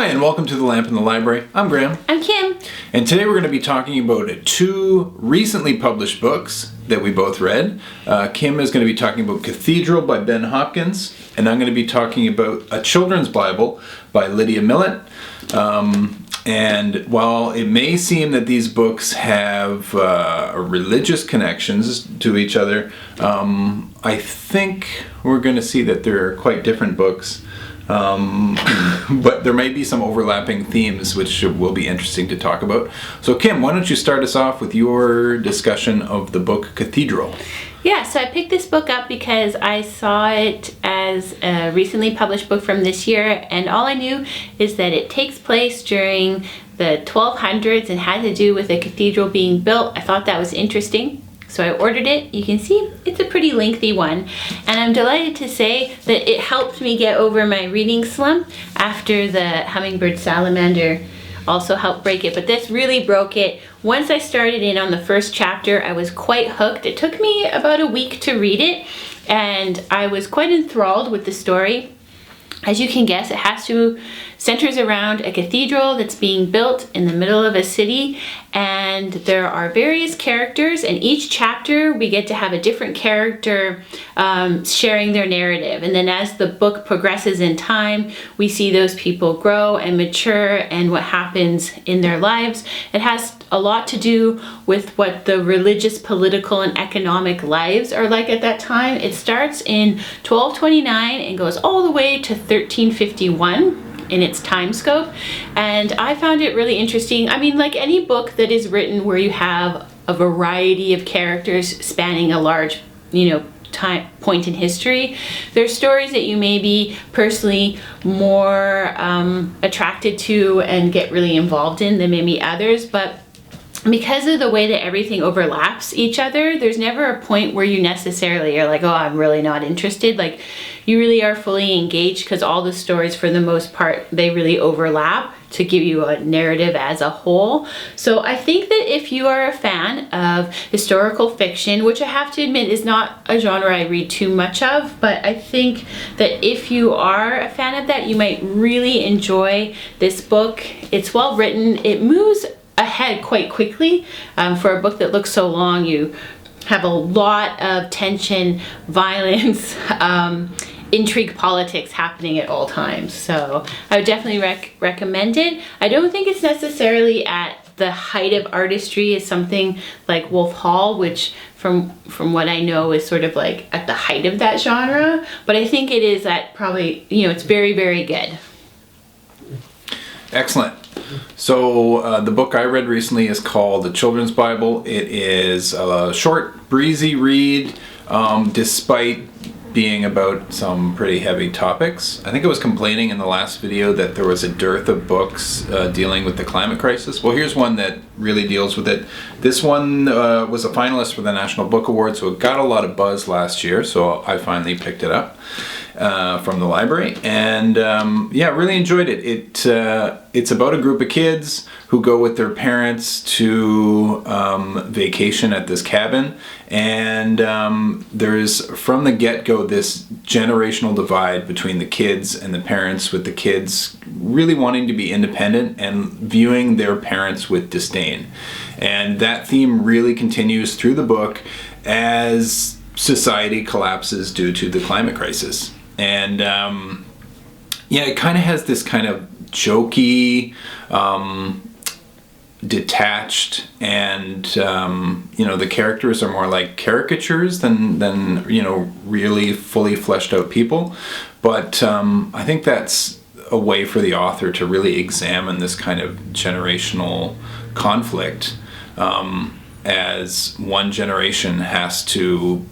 Hi, and welcome to The Lamp in the Library. I'm Graeme. I'm Kim. And today we're going to be talking about two recently published books that we both read. Kim is going to be talking about Cathedral by Ben Hopkins, and I'm going to be talking about a children's Bible by Lydia Millet. And while it may seem that these books have religious connections to each other, I think we're going to see that they're quite different books. But there may be some overlapping themes which will be interesting to talk about. So Kim, why don't you start us off with your discussion of the book Cathedral? Yeah, so I picked this book up because I saw it as a recently published book from this year, and all I knew is that it takes place during the 1200s and had to do with a cathedral being built. I thought that was interesting. So I ordered it. You can see it's a pretty lengthy one. And I'm delighted to say that it helped me get over my reading slump after the Hummingbird Salamander also helped break it. But this really broke it. Once I started in on the first chapter, I was quite hooked. It took me about a week to read it, and I was quite enthralled with the story. As you can guess, centers around a cathedral that's being built in the middle of a city, and there are various characters, and each chapter we get to have a different character sharing their narrative. And then as the book progresses in time, we see those people grow and mature and what happens in their lives. It has a lot to do with what the religious, political, and economic lives are like at that time. It starts in 1229 and goes all the way to 1351 in its time scope, and I found it really interesting. I mean, like any book that is written where you have a variety of characters spanning a large, time point in history, there's stories that you may be personally more attracted to and get really involved in than maybe others, but because of the way that everything overlaps each other, there's never a point where you necessarily are like, oh, I'm really not interested. Like, you really are fully engaged because all the stories, for the most part, they really overlap to give you a narrative as a whole. So I think that if you are a fan of historical fiction, which I have to admit is not a genre I read too much of, but I think that if you are a fan of that, you might really enjoy this book. It's well written. It moves ahead quite quickly. For a book that looks so long, you have a lot of tension, violence, intrigue, politics happening at all times. So I would definitely recommend it. I don't think it's necessarily at the height of artistry as something like Wolf Hall, which from what I know is sort of like at the height of that genre, but I think it is at probably, it's very, very good. Excellent. So the book I read recently is called The Children's Bible. It is a short, breezy read, despite being about some pretty heavy topics. I think I was complaining in the last video that there was a dearth of books dealing with the climate crisis. Well, here's one that really deals with it. This one was a finalist for the National Book Award, so it got a lot of buzz last year, so I finally picked it up from the library, and really enjoyed it. It's about a group of kids who go with their parents to vacation at this cabin, and there's from the get-go this generational divide between the kids and the parents, with the kids really wanting to be independent and viewing their parents with disdain. And that theme really continues through the book as society collapses due to the climate crisis. And it kind of has this kind of jokey, detached, and the characters are more like caricatures than really fully fleshed out people. But I think that's a way for the author to really examine this kind of generational conflict, as one generation has to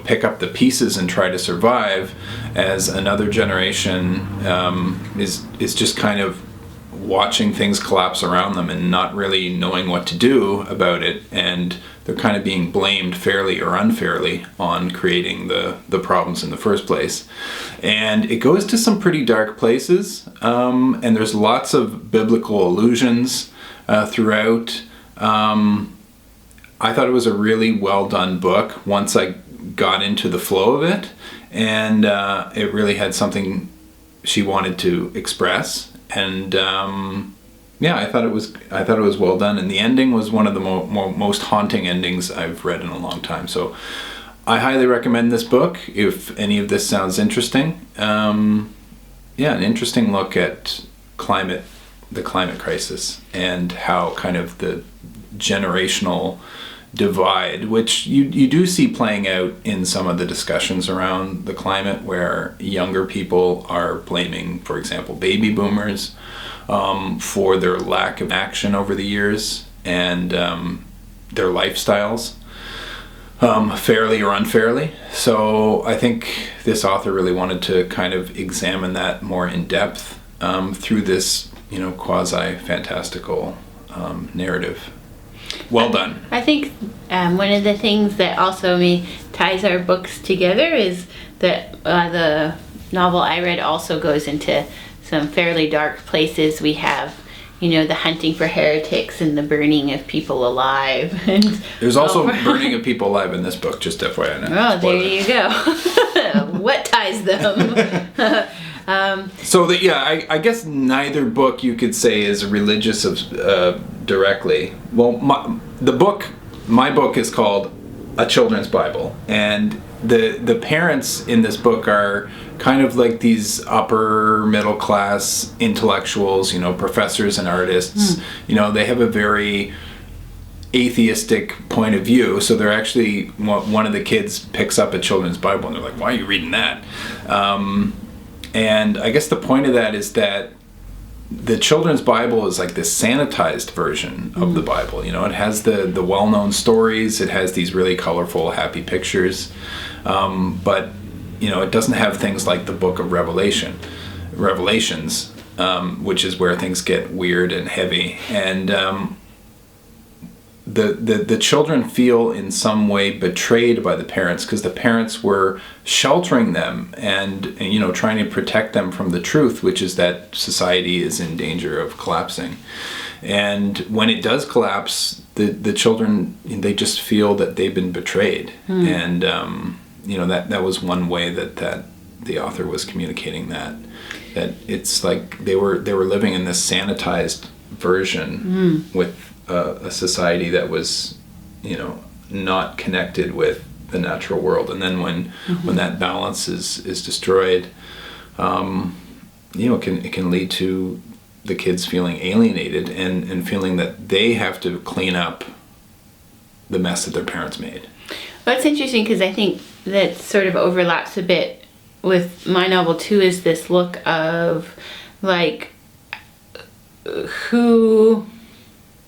pick up the pieces and try to survive, as another generation is just kind of watching things collapse around them and not really knowing what to do about it, and they're kind of being blamed fairly or unfairly on creating the problems in the first place. And it goes to some pretty dark places, and there's lots of biblical allusions throughout. I thought it was a really well done book once I got into the flow of it, and it really had something she wanted to express. and yeah, I thought it was well done, and the ending was one of the most haunting endings I've read in a long time. So I highly recommend this book if any of this sounds interesting. Yeah, an interesting look at the climate crisis, and how kind of the generational divide, which you do see playing out in some of the discussions around the climate, where younger people are blaming, for example, baby boomers for their lack of action over the years, and their lifestyles, fairly or unfairly. So I think this author really wanted to kind of examine that more in depth through this, quasi-fantastical narrative. Well done. I think one of the things that also ties our books together is that the novel I read also goes into some fairly dark places. We have, the hunting for heretics and the burning of people alive. And there's also burning of people alive in this book, just FYI. Oh, there you go. What ties them? I guess neither book you could say is religious directly. Well, my book is called A Children's Bible, and the parents in this book are kind of like these upper middle class intellectuals, professors and artists. They have a very atheistic point of view, so they're actually, one of the kids picks up a children's Bible and they're like, why are you reading that? And I guess the point of that is that the children's Bible is like this sanitized version of the Bible. It has the well-known stories, it has these really colorful, happy pictures, but it doesn't have things like the book of Revelations, which is where things get weird and heavy. And the children feel in some way betrayed by the parents, because the parents were sheltering them and trying to protect them from the truth, which is that society is in danger of collapsing. And when it does collapse, the children, they just feel that they've been betrayed. And that was one way that the author was communicating that it's like they were living in this sanitized version with a society that was, not connected with the natural world. And then when that balance is destroyed, it can lead to the kids feeling alienated and feeling that they have to clean up the mess that their parents made. Well, it's interesting because I think that sort of overlaps a bit with my novel too, is this look of like who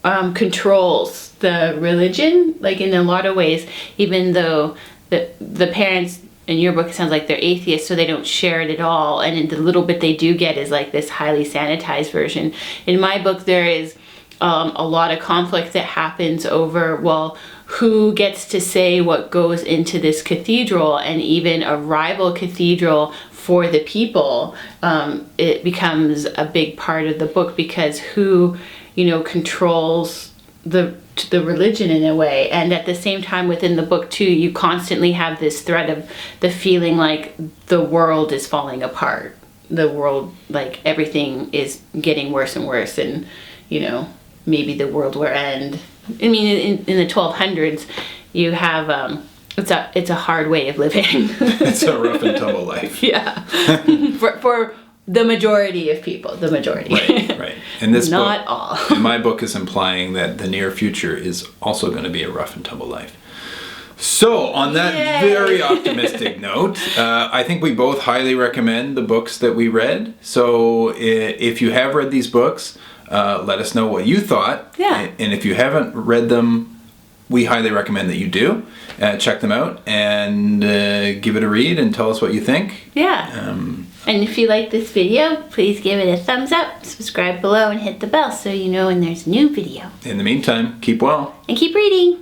controls the religion, like in a lot of ways, even though the parents in your book, it sounds like they're atheists, so they don't share it at all, and in the little bit they do get is like this highly sanitized version. In my book there is a lot of conflict that happens over, well, who gets to say what goes into this cathedral, and even a rival cathedral for the people. It becomes a big part of the book, because who controls the religion in a way. And at the same time within the book too, you constantly have this thread of the feeling like the world is falling apart. The world, like everything is getting worse and worse, and maybe the world will end. I mean, in the 1200s, you have it's a hard way of living. It's a rough and tumble life. Yeah, for the majority of people, the majority. Right. And this not book, all. My book is implying that the near future is also going to be a rough and tumble life. So, on that very optimistic note, I think we both highly recommend the books that we read. So, if you have read these books, let us know what you thought. Yeah. And if you haven't read them, we highly recommend that you do. Check them out and give it a read and tell us what you think. Yeah. And if you like this video, please give it a thumbs up, subscribe below, and hit the bell so you know when there's a new video. In the meantime, keep well. And keep reading.